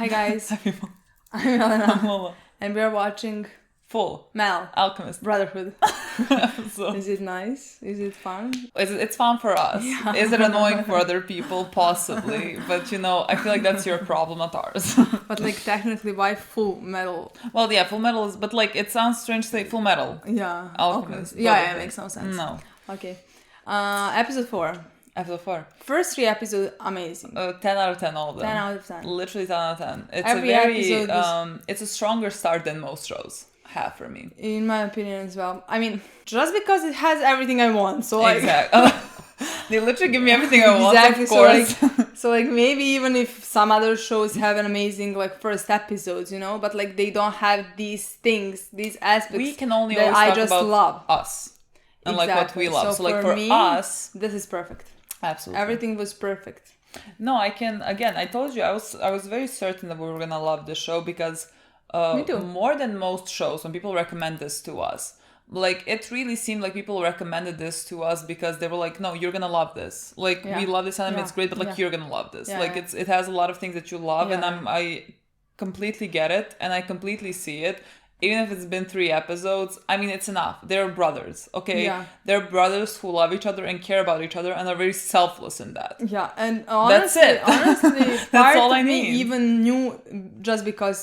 Hi guys, Hi people. I'm I'm Milena, Lola. and we're watching Fullmetal. Alchemist. Brotherhood. So, Is it nice? Is it fun? it's fun for us. Yeah. Is it annoying for other people? Possibly. But I feel like that's your problem, not ours. But like technically, why Fullmetal? Well, yeah, Fullmetal is, but like it sounds strange to say Fullmetal. Yeah. Alchemist. Yeah, it Brotherhood. makes no sense. No. Okay. Episode 4. Episode 4. First 3 episodes, amazing. 10 out of 10, all of them. 10 out of 10. Literally 10 out of 10. It's Every a very, episode it's a stronger start than most shows have for me. In my opinion as well. I mean, just because it has everything I want. So like... Exactly. They literally give me everything I want, Exactly. of course. So like maybe even if some other shows have an amazing like first episodes, but like they don't have these things, these aspects. We can only that always I talk just about love. us and like what we love. So like for me, us, this is perfect. absolutely Everything was perfect. No, I can again. I told you I was very certain that we were gonna love this show because Me too. more than most shows when people recommend this to us. Like, it really seemed like people recommended this to us because they were like, no, you're gonna love this. Like, we love this anime, it's great, but like, you're gonna love this. Yeah, like, it has a lot of things that you love, and Yeah. I completely get it, and I completely see it. Even if it's been 3 episodes, I mean, it's enough. They're brothers, okay? Yeah. They're brothers who love each other and care about each other and are very selfless in that. Yeah, and That's honestly, it. That's That's all of I me need. even knew just because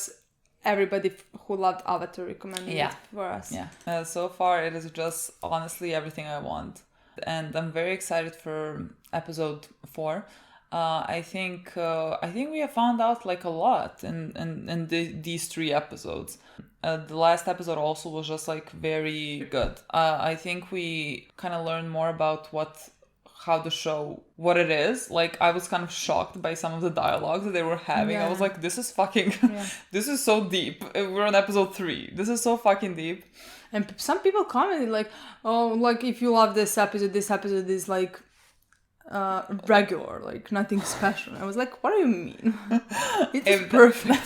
everybody who loved Avatar recommended it for us. Yeah. So far, it is just honestly everything I want. And I'm very excited for episode 4. I think we have found out like a lot in these 3 episodes. The last episode also was just like very good. I think we kind of learned more about how the show, what it is. Like, I was kind of shocked by some of the dialogues that they were having. I was like, this is fucking, this is so deep. We're on episode 3. This is so fucking deep. And some people commented like, oh, like if you love this episode is like regular, like nothing special. I was like, what do you mean? It is perfect.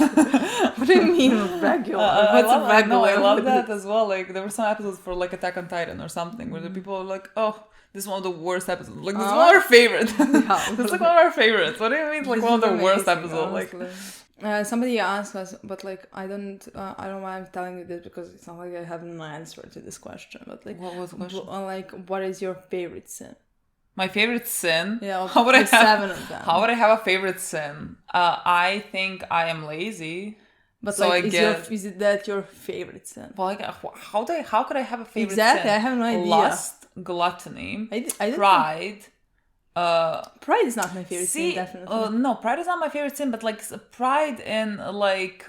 What do you mean regular? What's regular? I love that as well. Like, there were some episodes for like Attack on Titan or something where the people are like, oh, this is one of the worst episodes. Like, this is one of our favorites. It's like one of our favorites. What do you mean? Like, one of the worst episodes. Like, somebody asked us, but like I don't know why I'm telling you this because it's not like I have an answer to this question. But like, what was the question? Like, what is your favorite sin? My favorite sin? Yeah, how would I have 7 of them. How would I have a favorite sin? I think I am lazy. But so like, is it that your favorite sin? Well, how could I have a favorite exactly, sin? I have no idea. Lust, gluttony, I pride. Pride is not my favorite sin, definitely. No, pride is not my favorite sin, but like pride in like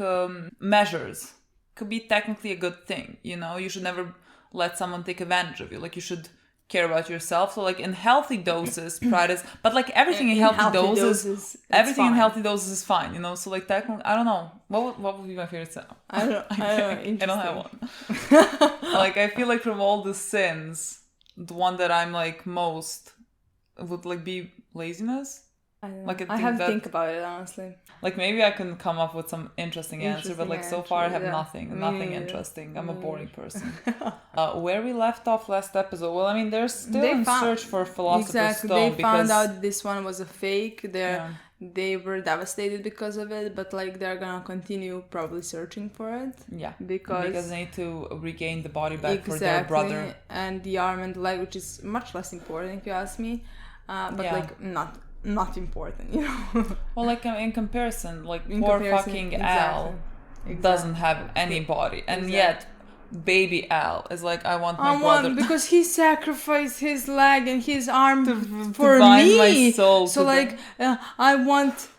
measures could be technically a good thing. You should never let someone take advantage of you. Like, you should care about yourself. So like in healthy doses, pride is, but like everything in healthy doses, everything in healthy doses is fine. So like technically, I don't know what would be my favorite sin. I don't know. I don't have one. Like, I feel like from all the sins, the one that I'm like most would like be laziness. I don't know. Like, I have to think about it, honestly. Like, maybe I can come up with some interesting answer, but like so far I have nothing interesting. I'm a boring person. Where we left off last episode, well, I mean, they're still in search for Philosopher's Stone. They found out this one was a fake. They were devastated because of it, but like they're gonna continue probably searching for it. Yeah, because they need to regain the body back for their brother. And the arm and the leg, which is much less important if you ask me. But like not important, Well, like in comparison, like poor fucking Al doesn't have any body, and yet baby Al is like, I want my brother because he sacrificed his leg and his arm for me. My soul so like I want.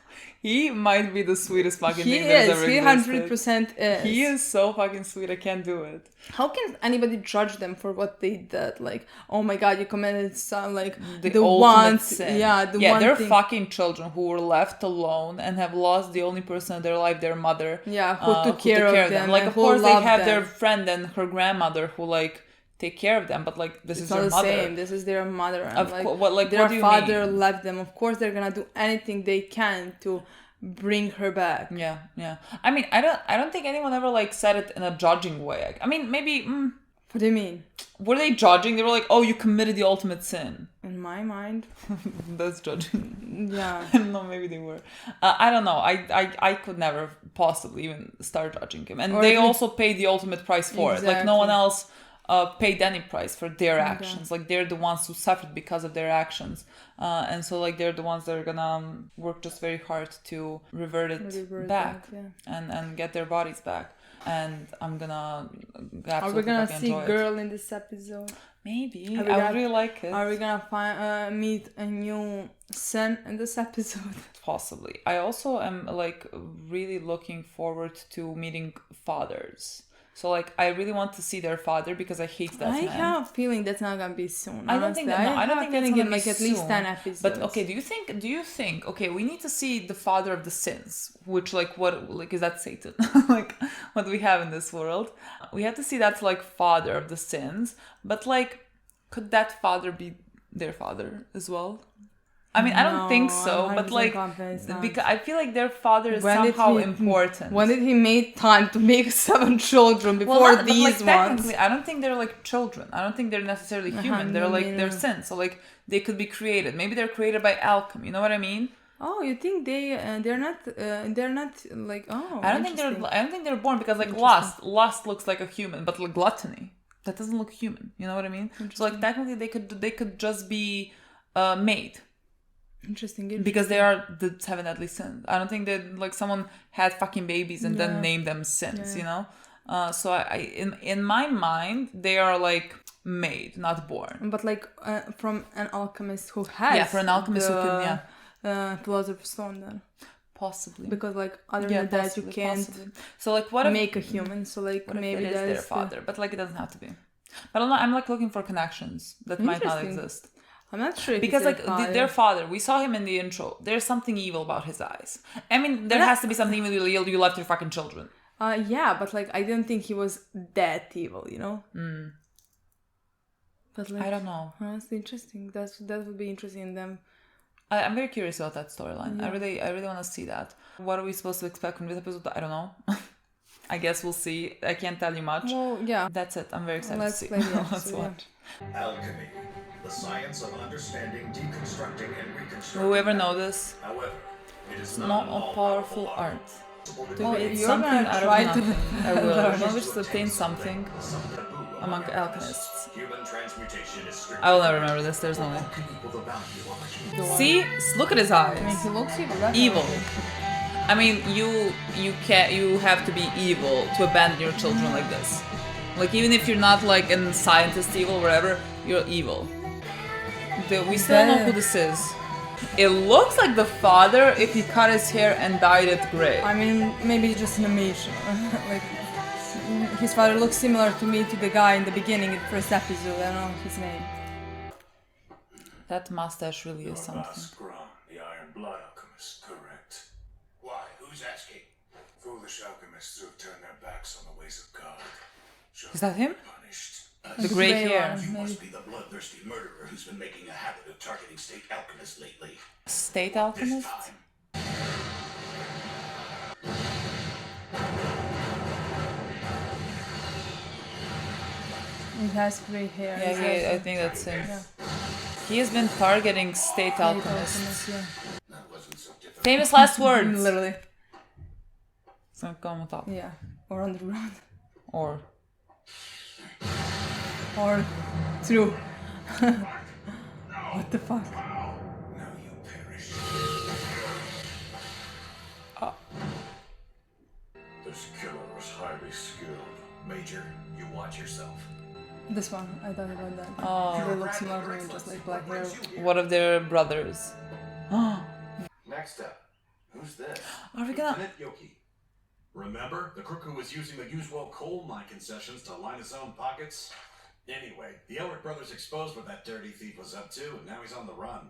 He might be the sweetest fucking thing that's ever existed. 100% is. He is so fucking sweet. I can't do it. How can anybody judge them for what they did? Like, oh my god, you committed some like the one sin. They're fucking children who were left alone and have lost the only person in their life, their mother. Yeah, who took care of them. Like, of course, they have their friend and her grandmother who like take care of them, but like this is their mother. Same. This is their mother. And their father left them. Of course, they're gonna do anything they can to bring her back. Yeah. I mean, I don't think anyone ever like said it in a judging way. I mean, maybe What do you mean? Were they judging? They were like, oh, you committed the ultimate sin. In my mind, That's judging. yeah. I don't know, maybe they were. I don't know. I could never possibly even start judging him. And Or they at least- also paid the ultimate price for it. Like, no one Exactly. else paid any price for their actions. Like, they're the ones who suffered because of their actions. And so, like, they're the ones that are gonna work just very hard to revert it back yeah. and get their bodies back. And I'm gonna absolutely Are we gonna fucking see enjoy girl in this episode? it. Maybe. Are we I gonna- would really like it. Are we gonna meet a new son in this episode? Possibly. I also am like really looking forward to meeting fathers. So like I really want to see their father because I hate that I man. have a feeling that's not gonna be soon. I don't think honestly. that. No, I don't have think a that's feeling gonna in be like at least soon. 10 episodes. But okay, do you think okay, we need to see the father of the sins, which like what like is that Satan? Like what we have in this world. We have to see that like father of the sins, but like could that father be their father as well? I mean, I don't think so, I'm but 100% like confident it's not. because I feel like their father is When did somehow he- important. When did he make time to make 7 children before Well, but, these like, ones? technically, I don't think they're like children. I don't think they're necessarily human. They're like they're sins. So like they could be created. Maybe they're created by alchemy. You know what I mean? Oh, you think they're not like I don't think they're born because like lust looks like a human, but like gluttony that doesn't look human. You know what I mean? So like technically they could just be made. Interesting. Because they are the 7 deadly sins. I don't think that like someone had fucking babies and then named them sins, you know? So I in my mind they are like made, not born. But like from an alchemist who has For an alchemist who can philosopher's stone then. Possibly. Because like other than that you can't So like what if make a human. So like what if maybe it is that their is father, but like it doesn't have to be. But I'm like looking for connections that might not Interesting. exist. I'm not sure if Because it's like their their father, we saw him in the intro. There's something evil about his eyes. I mean, there has to be something evil. You left your fucking children. Yeah, but like I didn't think he was that evil, you know. But like I don't know. honestly, interesting. That would be interesting in them. I'm very curious about that storyline. I really want to see that. What are we supposed to expect from this episode? I don't know. I guess we'll see. I can't tell you much. Well, yeah. That's it. I'm very excited Let's to see. play the Let's episode, watch. Alchemy, the science of understanding, deconstructing, and reconstructing. Will we ever know this? However, it is Not not a powerful art. To Oh, create you're something gonna out of try to nothing. I will. learn. One which to obtain something among alchemists. Human transmutation is strict. I will never remember this. There's no way. Equal the value of a human. See? Look at his I mean, eyes. he looks evil. Definitely. Evil. I mean, you have to be evil to abandon your children like this. Like even if you're not like a scientist evil, whatever, you're evil. We still don't know who this is. It looks like the father if he cut his hair and dyed it gray. I mean, maybe it's just animation. Like his father looks similar to me to the guy in the beginning in the first episode. I don't know his name. That mustache really is something. Grom, the Iron Blood Alchemist, correct? Why? Who's asking? Foolish alchemists who have turned their backs on the ways of God. shall Is that him? be punished. The gray Gray hair. one. You Maybe. must be the bloodthirsty murderer who's been making a habit of targeting state alchemists lately. State This alchemist? time, He has gray hair. Yeah, I think that's him. He has been targeting state alchemists. Yeah. that wasn't so difficult. Famous last words. Literally. So come on top. Yeah. Or underground. Or Or through. What the fuck? Now you perish. This killer was highly skilled. Major, you watch yourself. This one. I thought about that. Oh. They look similar to me, just like black hair. what of their brothers? Next up, who's this? Are we gonna? Lieutenant Yoki. Remember, the crook who was using the usual coal mine concessions to line his own pockets? Anyway, the Elric brothers exposed what that dirty thief was up to, and now he's on the run.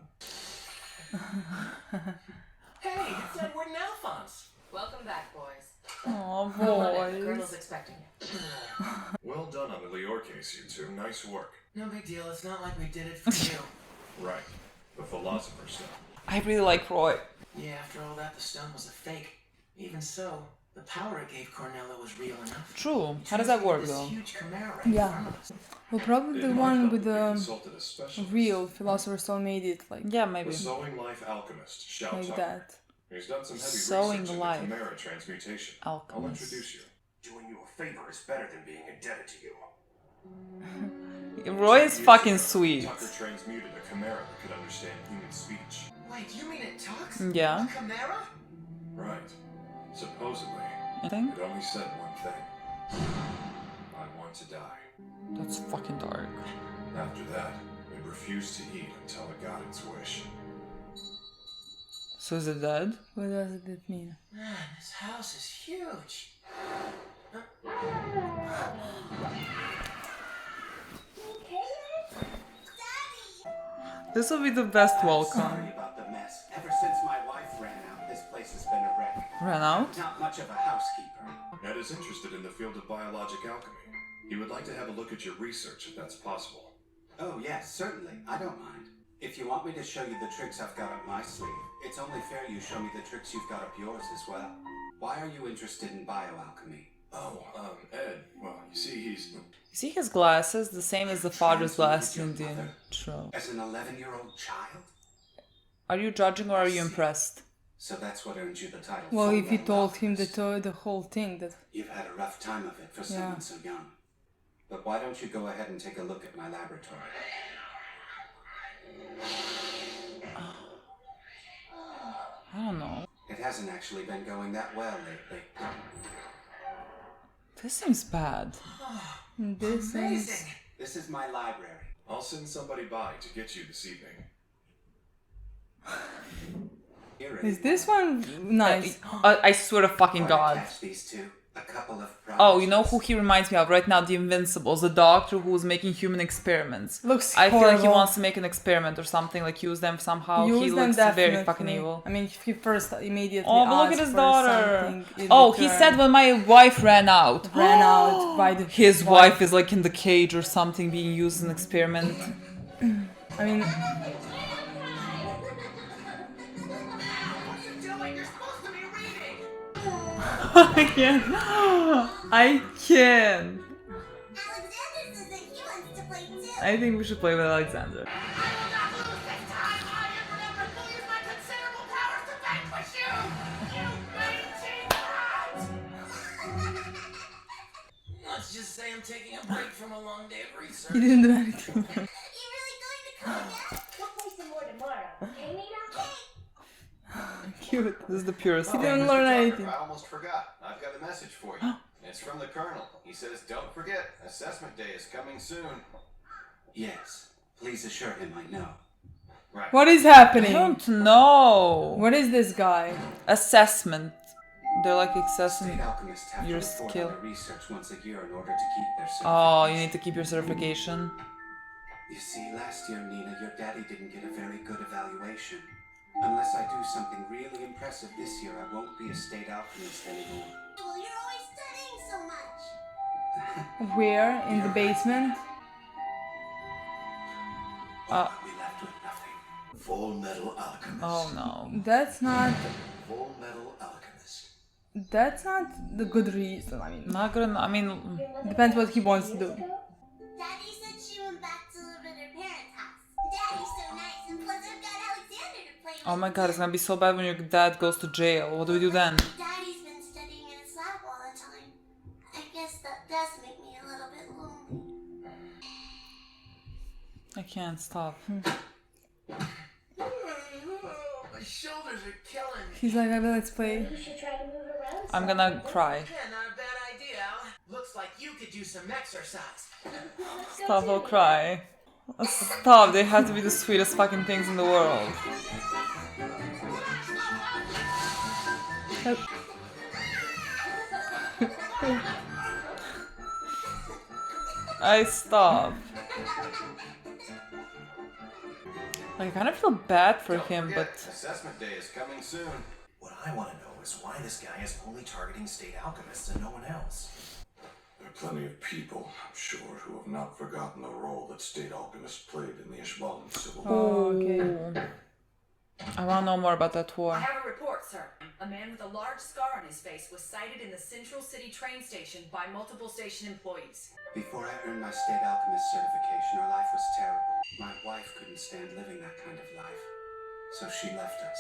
Hey, it's Edward and Alphonse. Welcome back, boys. Oh The boys. Colonel's expecting you. Well done on the Lior case, you two. Nice work. No big deal. It's not like we did it for you. Right. The philosopher's stone. I really like Roy. Yeah, after all that, the stone was a fake. Even so, The power it gave Cornella was real enough. True. How does that work This though? huge chimera right Yeah. from us. Well, probably the It might one help with if we the consulted a specialist. real Philosopher's Stone made it like Yeah, The maybe. Sowing Life Alchemist, Shout like Tucker. that. He's done some heavy Sowing research Life into chimera transmutation. I'll Alchemist. introduce you. Doing you a favor is better than being indebted to you. Roy is fucking Tucker sweet. transmuted a chimera that could understand human speech. Wait, you mean it talks? Yeah. A chimera? Right. Supposedly, Anything? it only said one thing. I want to die. That's fucking dark. After that, it refused to eat until it got its wish. So is it dead? What does it mean? Man, this house is huge. This will be the best Sorry welcome. about the mess. Ever since my wife ran out, this place has been a wreck. Ran out? Not much of a housekeeper. Ed is interested in the field of biologic alchemy. He would like to have a look at your research if that's possible. Oh, yes, certainly. I don't mind. If you want me to show you the tricks I've got up my sleeve, it's only fair you show me the tricks you've got up yours as well. Why are you interested in bioalchemy? Oh, Ed, well, you see, he's... You see his glasses? The same as the father's glasses in the intro. As an 11-year-old child? Are you judging or are you impressed? So that's what earned you the title. Well, if you Fullmetal told him Alchemist. the whole thing, that You've had a rough time of it for someone so young. But why don't you go ahead and take a look at my laboratory? I don't know. It hasn't actually been going that well lately. This seems bad. this is Amazing. This is my library. I'll send somebody by to get you this evening. Here is this one nice? I swear to fucking God. Catch these two. A couple of Oh, you know who he reminds me of right now? The Invincibles, the doctor who was making human experiments. Looks I feel like he horrible. wants to make an experiment or something, like use them somehow. Use he them looks very definitely. fucking evil. I mean, he first immediately Oh, but look asked at his for daughter. something in Oh, he return. said when my wife ran out. ran out by the His wife is like in the cage or something, being used in an experiment. I mean, What are you doing? You're supposed to be reading. I can't. I can't. Alexander says that he wants to play too. I think we should play with Alexander. I will not lose this time. I am Remember will use my considerable powers to vanquish you. You mangy rat. Let's just say I'm taking a break from a long day of he research. didn't do anything. You really going to come again? We'll play some more tomorrow. Okay, Nina? Cute. This is the purest He thing. didn't learn anything. I almost forgot. I've got a message for you. It's from the Colonel. He says, don't forget, assessment day is coming soon. Yes. Please assure him I know. Right. What is I happening? don't know. What is this guy? Assessment. They're like assessing. State alchemists have Your to report skill. on their research once a year in order to keep their Oh, you certification. need to keep your certification. You see, last year, Nina, your daddy didn't get a very good evaluation. Unless I do something really impressive this year, I won't be a state alchemist anymore. Well, you're always studying so much. Where? In the basement? Well, we left with nothing. Fullmetal Alchemist. Oh no. That's not. Fullmetal Alchemist. That's not the good reason. I mean, Not good. I mean, depends what he wants to do. Daddy said she went back to live at her parents' house. Daddy's so nice, and plus I've got Alexander to play with. oh my God, it's gonna be so bad when your dad goes to jail. What do we do then? Daddy's been studying in his lab all the time. I guess that does make me a little bit lonely. I can't stop. My shoulders are killing me. He's like, let's play. You should try to move around. I'm gonna cry. Yeah, not a bad idea. Looks like you could do some exercise. Stop, I'll cry. Stop, they have to be the sweetest fucking things in the world. I stop. Like, I kind of feel bad for him, but Assessment day is coming soon. What I want to know is why this guy is only targeting state alchemists and no one else. There are plenty of people, I'm sure, who have not forgotten the role that state alchemists played in the Ishbalan Civil War. Oh, okay. I want to know more about that war. I have a report, sir. A man with a large scar on his face was sighted in the Central City train station by multiple station employees. Before I earned my state alchemist certification, our life was terrible. My wife couldn't stand living that kind of life, so she left us.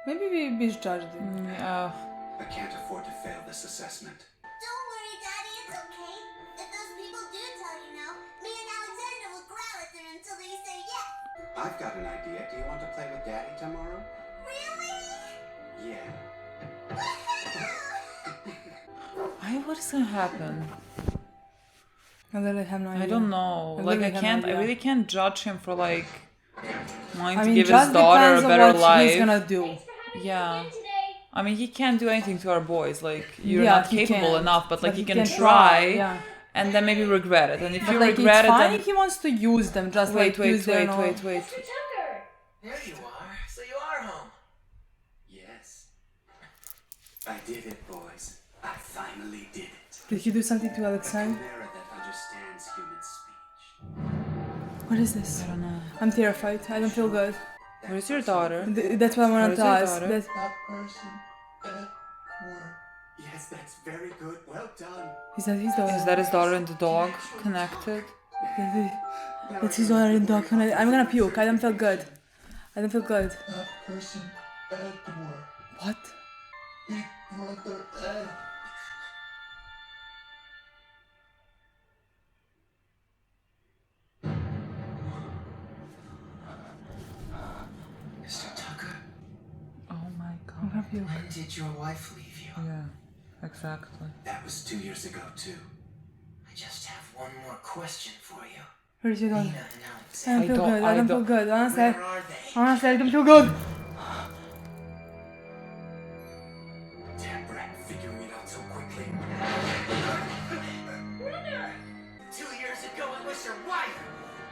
Maybe we misjudged him. Yeah. I can't afford to fail this assessment. Don't worry, Daddy, it's okay. If those people do tell you no, me and Alexander will growl at them until they say yes. I've got an idea. Do you want to play with Daddy tomorrow? Really? Yeah. What is gonna happen? I literally have no idea. I don't know. I Like literally I have no can't. I idea. really can't judge him for like wanting I to mean, give just his daughter a depends on better what life. he's gonna do. Yeah. Today. I mean, he can't do anything to our boys. Like you're Yeah, not he capable can't. enough, but like But he he can can try, yeah. and then maybe regret it. And if But you like, regret it's it, fine then if he wants to use them, just wait, like use them. wait. Mr. Tucker. There you are. So you are home. Yes. I did it, boys. I finally did it. Did he do something to A Alexander? chimera that understands human speech. What is this? I don't know. I'm terrified. I don't feel good. Where is your daughter? That's what I Where wanted is to your ask. daughter? That's, That person at work. Yes, that's very good. Well done. is that his daughter? Is that his daughter and the dog connected? That's his daughter and dog. I'm gonna puke. I don't feel good. I don't feel good. That person at work. What? Big Brother Ed. Mr. Tucker, Oh my I'm god. gonna puke. when did your wife leave you? Yeah, exactly. That was 2 years ago, too. I just have one more question for you. Where is your Nina daughter? and I Alexander, don't feel good. I don't feel good. Honestly, where are they? I don't feel good. Damn brat, figuring it out so quickly. Brother. 2 years ago it was your wife.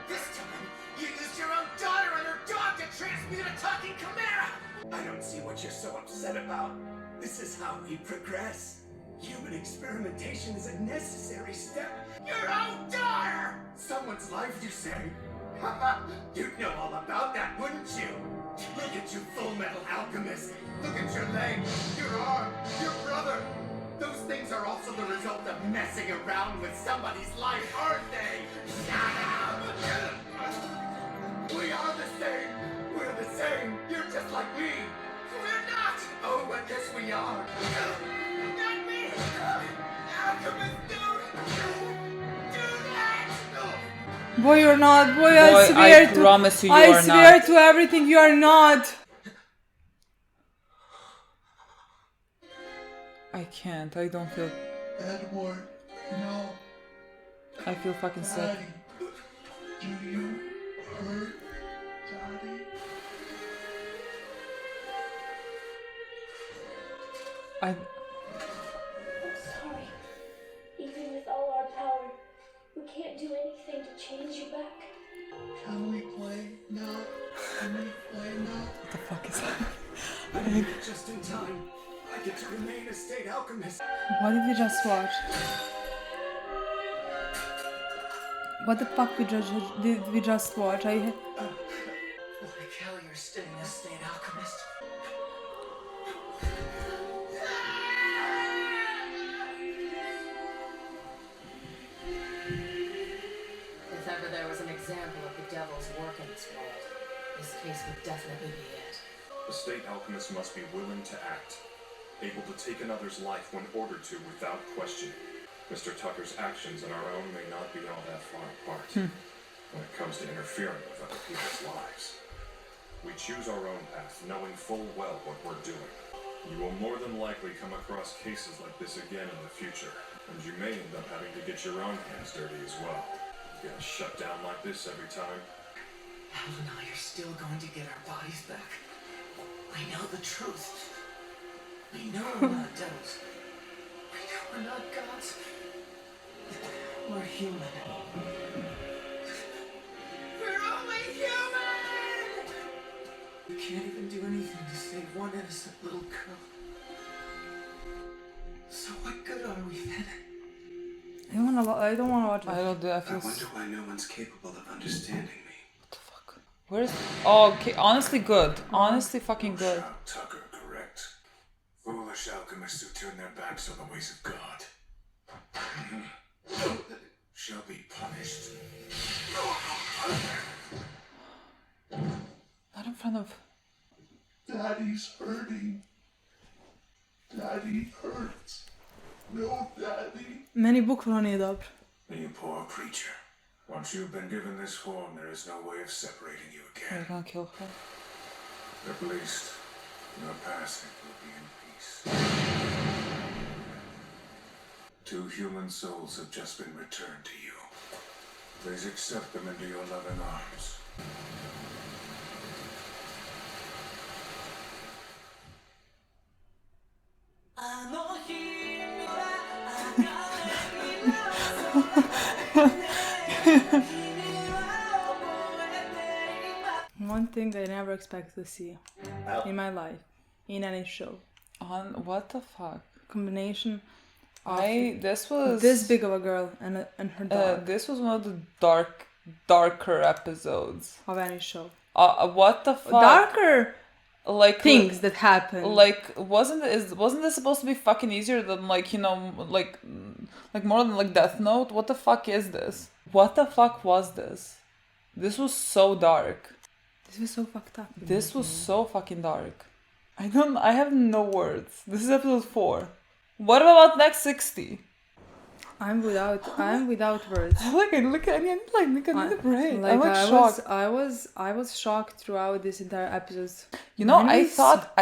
This time, you used your own daughter and her dog to transmute a talking chimera. I don't see what you're so upset about. This is how we progress. Human experimentation is a necessary step. Your own daughter! Someone's life, you say? You'd know all about that, wouldn't you? Look at you, Fullmetal Alchemist. Look at your leg, your arm, your brother. Those things are also the result of messing around with somebody's life, aren't they? Shut up! We are the same. We're the same. You're just like me. We're not! Oh, I guess we are. Not me! Alchemist, dude! Do that! Boy, you're not. Boy, Boy, I swear I to. promise you, you I are swear not. to everything, you are not. I can't. I don't feel. Edward, no. I feel fucking sick. Daddy. Do you hurt Daddy? I'm sorry. Even with all our power, we can't do anything to change you back. Can we play now? Can we play now? What the fuck is that? I made it just in time. I get to remain a state alchemist. What did we just watch? What the fuck did we just watch? Like hell, you're staying a state alchemist. If ever there was an example of the devil's work in this world, this case would definitely be it. The state alchemist must be willing to act, able to take another's life when ordered to without question. Mr. Tucker's actions and our own may not be all that far apart when it comes to interfering with other people's lives. We choose our own path, knowing full well what we're doing. You will more than likely come across cases like this again in the future, and you may end up having to get your own hands dirty as well. Get shut down like this every time. Hell and I are still going to get our bodies back. We know the truth. We know we're not devils. We know we're not gods. We're human. We're only human! We can't even do anything to save one innocent little girl. So what good are we then? I don't wanna watch I it. don't do. I I feel. wonder why no one's capable of understanding me. What the fuck? Where's... Oh, okay, honestly good. Honestly fucking good. Tucker, correct? Foolish alchemists who turn their backs on the ways of God shall be punished. Not in front of... Daddy's hurting. Daddy hurts. No, Daddy. Meni bukvalno nije dobro. You poor creature. Once you've been given this form, there is no way of separating you Are you again. gonna kill her? At least, your passing will be in peace. 2 human souls have just been returned to you. Please accept them into your loving arms. One thing I never expect to see in my life, in any show. On what the fuck? Combination of This was this big of a girl and her dog this was one of the darker episodes of any show. What the fuck? Darker Like things that happen. Like wasn't this supposed to be fucking easier than like, you know, like more than like Death Note? What the fuck is this? What the fuck was this? This was so dark. This was so fucked up. This was so fucking dark. I have no words. This is episode 4. What about next 60? I'm without words. I need a break. Like, I'm like shocked. I was shocked throughout this entire episode. You know, I thought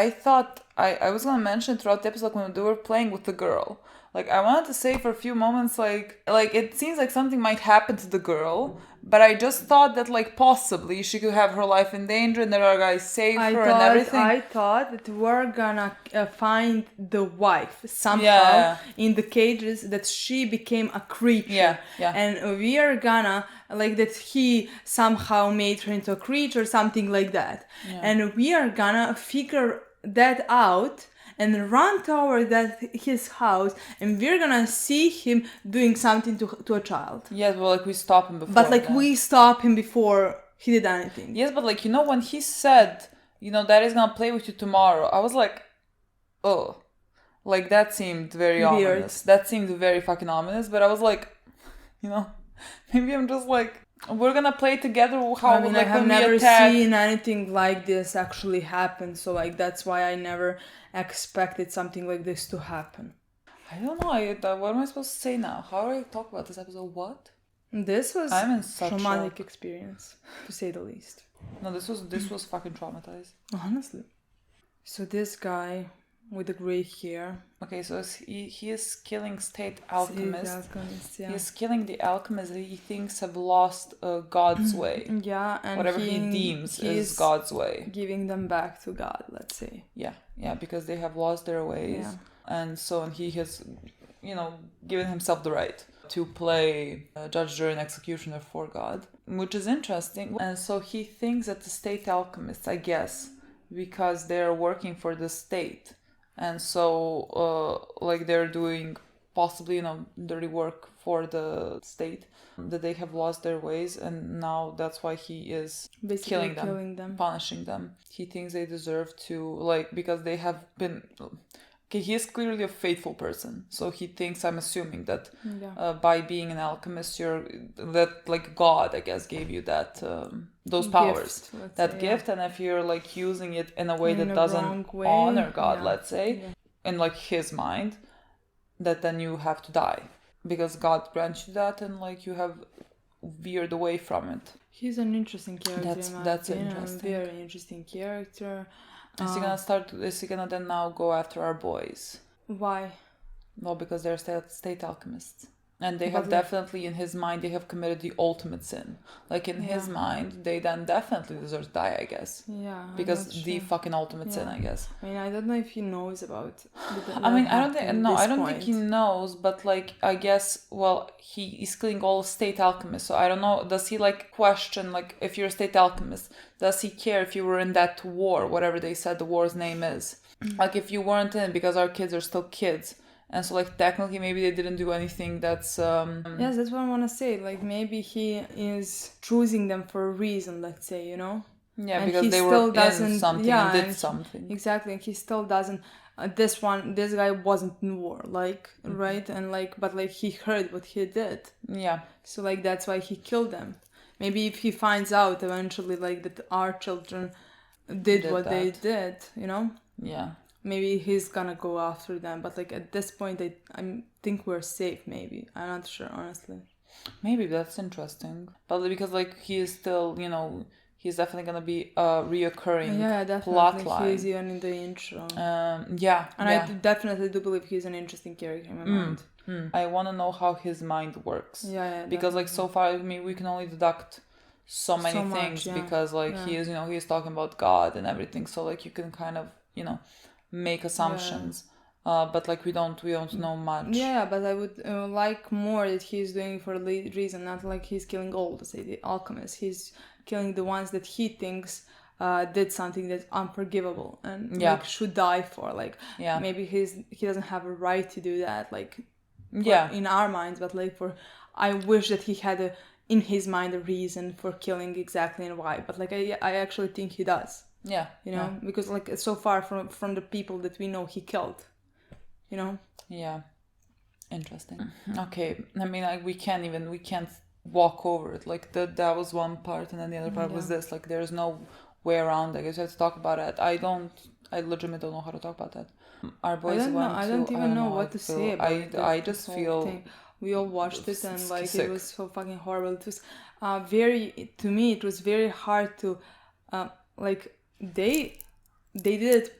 I was gonna mention throughout the episode when they were playing with the girl. Like, I wanted to say for a few moments, like it seems like something might happen to the girl, but I just thought that, like, possibly she could have her life in danger and there are guys save her and everything. I thought that we're gonna find the wife somehow in the cages, that she became a creature. Yeah. And we are gonna, like, that he somehow made her into a creature, something like that. Yeah. And we are gonna figure that out and run toward his house, and we're gonna see him doing something to a child. Yes, well, like, we stop him before. But, like, we stop him before he did anything. Yes, but, like, you know, when he said, you know, Daddy's gonna play with you tomorrow, I was like, oh. Like, that seemed very ominous. That seemed very fucking ominous, but I was like, you know, maybe I'm just like, we're gonna play together. I mean, like, I have never seen anything like this actually happen, so, like, that's why I never expected something like this to happen. I don't know. What am I supposed to say now? How do I talk about this episode? What? This was I'm in such traumatic shock. Experience, to say the least. No, this was fucking traumatized. Honestly. So this guy with the gray hair. Okay, so he is killing state alchemists. Yeah. He's killing the alchemists that he thinks have lost God's way. Yeah, and whatever he deems is God's way. Giving them back to God, let's say. Yeah, because they have lost their ways. Yeah. And so he has, you know, given himself the right to play judge, jury, and executioner for God, which is interesting. And so he thinks that the state alchemists, I guess, because they're working for the state, and so like they're doing possibly, you know, dirty work for the state, that they have lost their ways, and now that's why he is basically killing them, punishing them. He thinks they deserve to, like, because they have been... Okay, he is clearly a faithful person, so he thinks, I'm assuming, that by being an alchemist, that, like, God, I guess, gave you that those powers, gift, and if you're, like, using it in a way that doesn't honor God, let's say, in, like, his mind, that then you have to die, because God grants you that, and, like, you have veered away from it. He's an interesting character. That's interesting. A very interesting character. Is he gonna then now go after our boys? Why? Well, because they're state alchemists. And they have definitely, in his mind, they have committed the ultimate sin. Like, in his mind, they then definitely deserve to die, I guess. Yeah. Because the fucking ultimate sin, I guess. I mean, I don't know if he knows about... I don't think he knows, but, like, I guess, well, he is killing all state alchemists, so I don't know, does he, like, question, like, if you're a state alchemist, does he care if you were in that war, whatever they said the war's name is? Like, if you weren't in it, because our kids are still kids. And so, like, technically, maybe they didn't do anything that's... Yes, that's what I want to say. Like, maybe he is choosing them for a reason, let's say, you know? Yeah, and because he they still were in doesn't. something Yeah, and did and something. exactly, and he still doesn't. This guy wasn't in war, like right, and like, but like he heard what he did, Yeah. so like that's why he killed them. Maybe if he finds out eventually, like that our children did what they did, you know. Yeah. Maybe he's gonna go after them, but like at this point, I think we're safe. Maybe I'm not sure, honestly. Maybe that's interesting, but because like he is still, you know, he's definitely gonna be a reoccurring plot line. He's even in the intro. Yeah, and I definitely do believe he's an interesting character in my mind. I want to know how his mind works. Yeah, because like so far, I mean, we can only deduct so many things because like he is, you know, he's talking about God and everything. So like you can kind of, you know, make assumptions. But like we don't know much. Yeah, but I would like more that he's doing it for a reason, not like he's killing all the alchemists. He's killing the ones that he thinks did something that's unforgivable and like should die for. Like maybe he doesn't have a right to do that. Like in our minds, but like I wish that he had in his mind a reason for killing exactly and why. But like I actually think he does. Yeah, you know, because like so far from the people that we know he killed. You know? Yeah. Interesting. Okay. I mean, like, we can't walk over it. Like, that was one part, and then the other part was this. Like, there's no way around. I guess we have to talk about it. I legitimately don't know how to talk about that. Our boys I don't even know what to say about it. I just feel... Thing. We all watched it, and like, it was so fucking horrible. It was to me, it was very hard to, like, they did it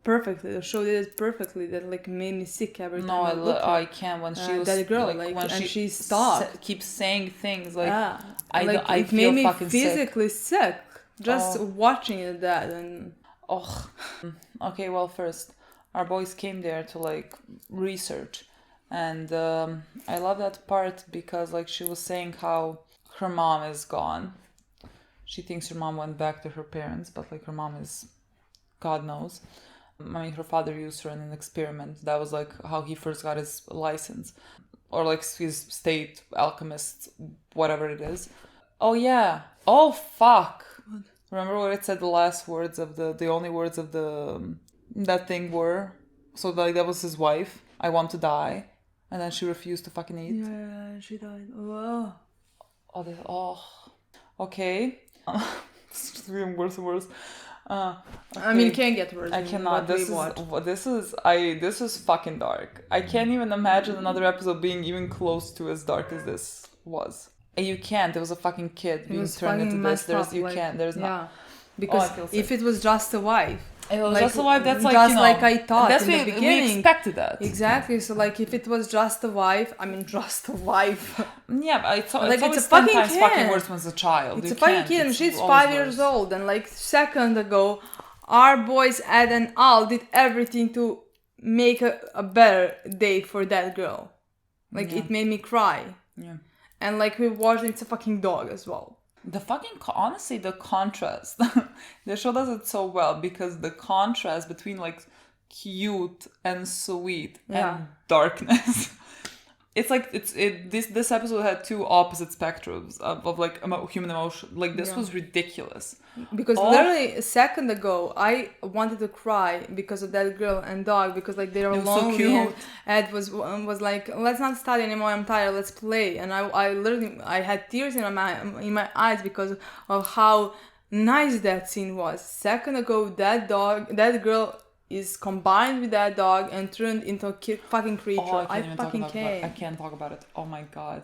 perfectly. The show did it perfectly. That like made me sick every time. I can't. When she was that girl, like when she stopped, keeps saying things like it made me physically sick just watching it. That and okay. Well, first our boys came there to like research, and I love that part because like she was saying how her mom is gone. She thinks her mom went back to her parents, but like her mom is, God knows. I mean, her father used her in an experiment. That was like how he first got his license, or like his state alchemist, whatever it is. Oh yeah. Oh fuck. What? Remember what it said? The last words of the only words of that thing were. So like that was his wife. I want to die, and then she refused to fucking eat. Yeah, she died. Okay. It's just getting worse and worse. Okay. I mean, it can't get worse. I cannot. This is fucking dark. I can't even imagine another episode being even close to as dark as this was. You can't. There was a fucking kid being turned into this. Can't. There's not. Because if it was just a wife. It was just a wife. That's like, just like I thought that's in the beginning. We expected that. Exactly. So like if it was just a wife, I mean just a wife. Yeah, but it's like always it's a fucking 10 times kid. Fucking worse when it's a child. It's a fucking kid, and she's 5 years old. And like second ago, our boys Ed and Al did everything to make a better day for that girl. Like it made me cry. Yeah. And like we watched, it's a fucking dog as well. Honestly, the contrast. The show does it so well because the contrast between like cute and sweet and darkness. It's like this episode had two opposite spectrums of like human emotion. Like this was ridiculous. Because literally a second ago I wanted to cry because of that girl and dog, because like they're lonely. So cute. Ed was like, let's not study anymore, I'm tired, let's play. And I literally had tears in my eyes because of how nice that scene was. Second ago, that girl is combined with that dog and turned into a fucking creature. I can't talk about it. Oh my god.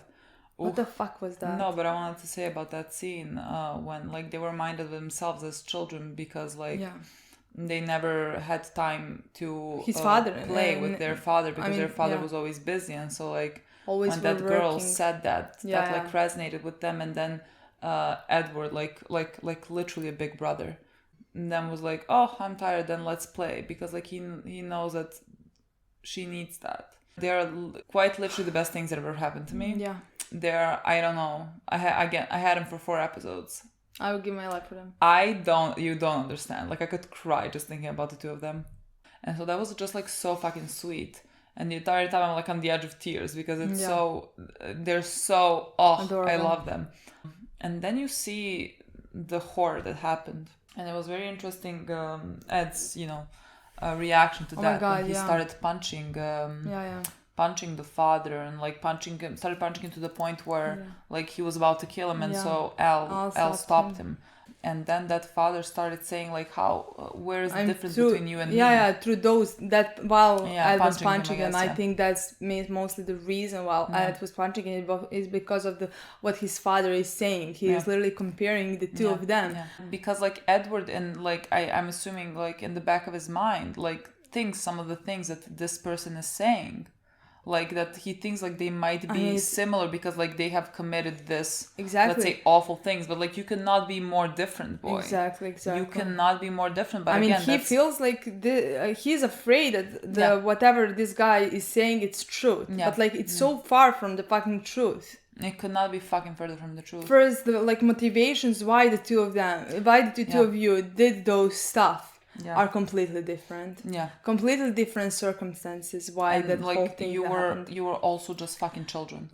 What the fuck was that? No, but I wanted to say about that scene when like they were reminded of themselves as children because like they never had time to his father play with their father because their father was always busy, and so like always when that girl said that like resonated with them, and then Edward like literally a big brother. And then was like, oh, I'm tired, then let's play. Because like he knows that she needs that. They're quite literally the best things that ever happened to me. Yeah. They're, I don't know. I had them for 4 episodes. I would give my life for them. You don't understand. Like I could cry just thinking about the two of them. And so that was just like so fucking sweet. And the entire time I'm like on the edge of tears because it's they're so, adorable. I love them. And then you see the horror that happened. And it was very interesting, Ed's, reaction to that. God, when he started punching punching the father, and like started punching him to the point where like he was about to kill him, and so Al stopped him. And then that father started saying like, where is the difference between you and me? Through those, that while Ed was punching him, I guess, think that's mostly the reason while Ed was punching him is because of what his father is saying. He is literally comparing the two of them. Because like Edward, and like I'm assuming like in the back of his mind, like thinks some of the things that this person is saying, like that he thinks like they might be similar because like they have committed this, let's say, awful things, but like you cannot be more different, boy. Exactly. You cannot be more different. But he feels like he's afraid that whatever this guy is saying, it's truth. But like it's so far from the fucking truth. It could not be fucking further from the truth. First, the like motivations why the two of you did those stuff. Are completely different. Completely different circumstances why that like whole thing happened. You were also just fucking children.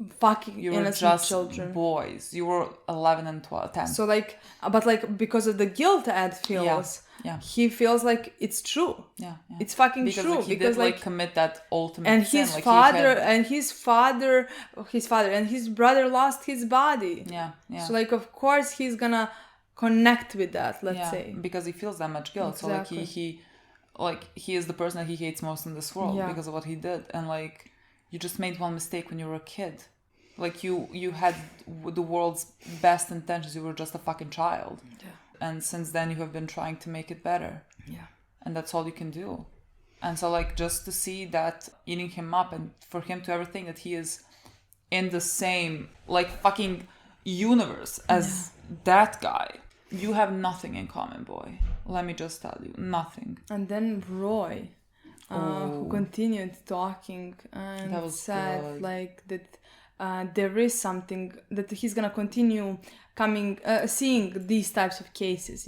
You were just children. Boys. You were 11 and 12, 10. So like, but like because of the guilt Ed feels, he feels like it's true. It's fucking true. Like, he because did like commit that ultimate and sin. His father and his brother lost his body. So like of course he's gonna connect with that, let's say, because he feels that much guilt. Exactly. So like he is the person that he hates most in this world because of what he did. And like you just made one mistake when you were a kid. Like you had the world's best intentions. You were just a fucking child. And since then you have been trying to make it better. And that's all you can do. And so like just to see that eating him up, and for him to ever think that he is in the same like fucking universe as that guy. You have nothing in common, boy. Let me just tell you, nothing. And then Roy, who continued talking and said good. Like that there is something that he's gonna continue seeing these types of cases,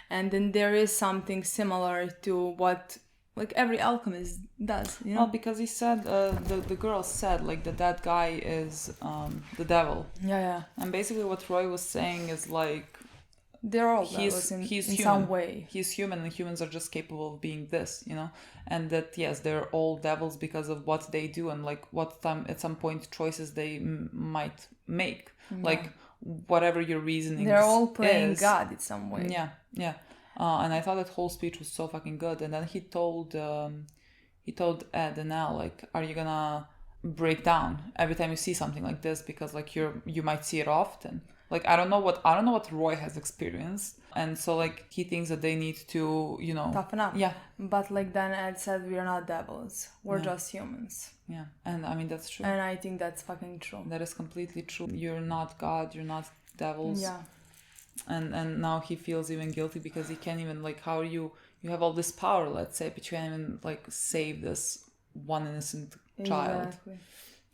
and then there is something similar to what like every alchemist does, Well, because he said the girl said like that guy is the devil. And basically what Roy was saying is like they're all devils in human. some way. He's human, and humans are just capable of being this, and that yes, they're all devils because of what they do, and like at some point choices they might make, like whatever your reasoning. They're all playing God in some way. And I thought that whole speech was so fucking good. And then he told Ed and Al, like, are you gonna break down every time you see something like this, because like you might see it often. Like I don't know what Roy has experienced, and so like he thinks that they need to toughen up. But like then Ed said, we're not devils, we're just humans. And I mean that's true, and I think that's fucking true. That is completely true. You're not God, you're not devils. And now he feels even guilty because he can't even like, how are you have all this power, let's say, but you can't even like save this one innocent child.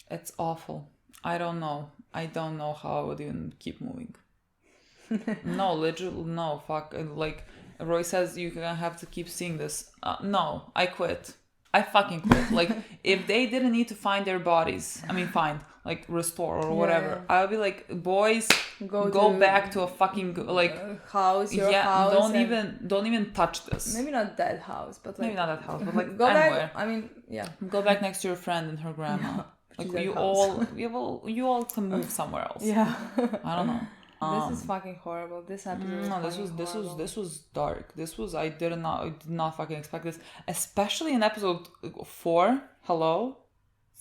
It's awful. I don't know how I would even keep moving. No, literally, no, fuck. Like, Roy says, you're gonna have to keep seeing this. No, I quit. I fucking quit. Like, if they didn't need to find their bodies, like, restore or whatever, I'll be like, boys, go back to a fucking, like, house, house. Don't even touch this. Maybe not that house, but like... Maybe not that house, but like, go anywhere. Back, Go back next to your friend and her grandma. Like you all can move somewhere else. I don't know. This is fucking horrible. This episode. No, this was dark. I did not fucking expect this, especially in episode 4. Hello,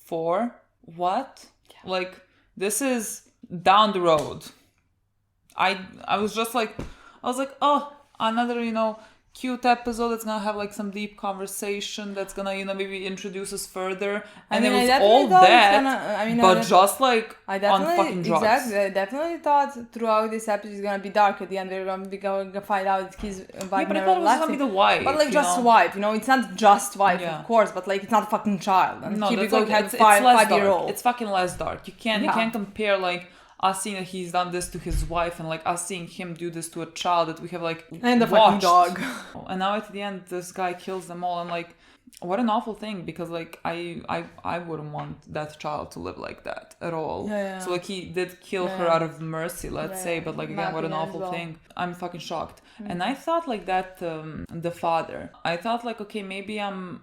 4. What? Like this is down the road. I was like, oh, another cute episode that's gonna have like some deep conversation that's gonna maybe introduce us further, and it was all that, but just like on fucking drugs. Exactly, I definitely thought throughout this episode is gonna be dark. At the end we're gonna find out that his wife but never I thought it was left gonna him. be the wife, but like just wife, it's not just wife, of course, but like it's not a fucking child. And no, he that's like, had it's 5-year-old. It's fucking less dark. You can't compare like us seeing that he's done this to his wife and like us seeing him do this to a child that we have like and the watched. fucking dog. And now at the end this guy kills them all, and like what an awful thing, because like I wouldn't want that child to live like that at all. Yeah. So like he did kill her out of mercy, let's say, but like again, what an Nothing as awful well. thing. I'm fucking shocked. And I thought like that the father, I thought like, okay, maybe I'm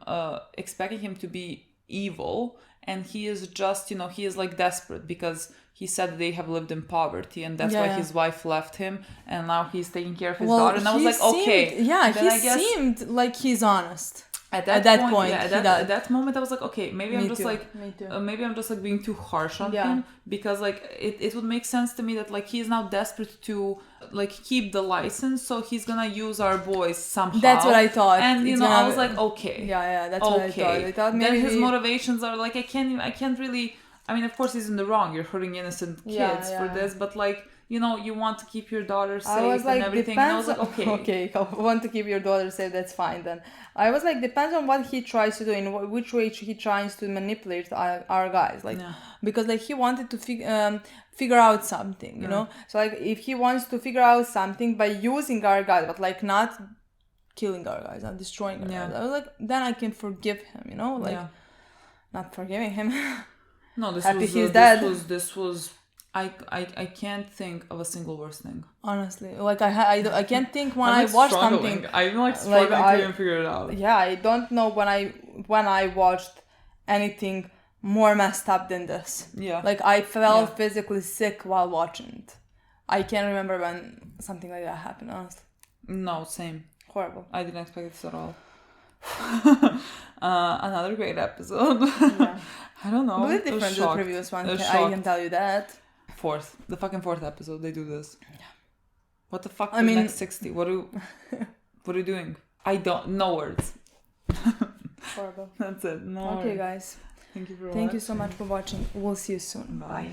expecting him to be evil, and he is just, you know, he is like desperate because he said they have lived in poverty, and that's why his wife left him, and now he's taking care of his daughter. And I was like, okay, he seemed like he's honest. At that point, at that moment, I was like, okay, maybe I'm just like, maybe I'm just like being too harsh on him, because like it would make sense to me that like he is now desperate to like keep the license, so he's gonna use our boys somehow. That's what I thought. And you know, I was like, okay, that's what I thought. I thought maybe then his motivations are like, I can't really. I mean, of course, he's in the wrong. You're hurting innocent kids for this, but like, you know, you want to keep your daughter safe and everything. And I was like, okay, I want to keep your daughter safe. That's fine then. I was like, depends on what he tries to do, in which way he tries to manipulate our guys. Like, because like he wanted to figure out something, you know. So like, if he wants to figure out something by using our guys, but like not killing our guys, not destroying our guys, I was like, then I can forgive him, you know, like not forgiving him. No, this Happy was he's dead. This was. I can't think of a single worse thing. Honestly, like I can't think when I watched something. I'm like struggling to even figure it out. Yeah, I don't know when I watched anything more messed up than this. Yeah. Like I felt physically sick while watching it. I can't remember when something like that happened. Honestly. No, same. Horrible. I didn't expect this at all. Another great episode. I don't know. A bit different than the previous one. I can tell you that. The fucking fourth episode, they do this. Yeah. What the fuck? I mean, next 60. What are you doing? I don't. No words. Horrible. That's it. No. Okay, guys. Thank you for Thank you so much for watching. We'll see you soon. Bye.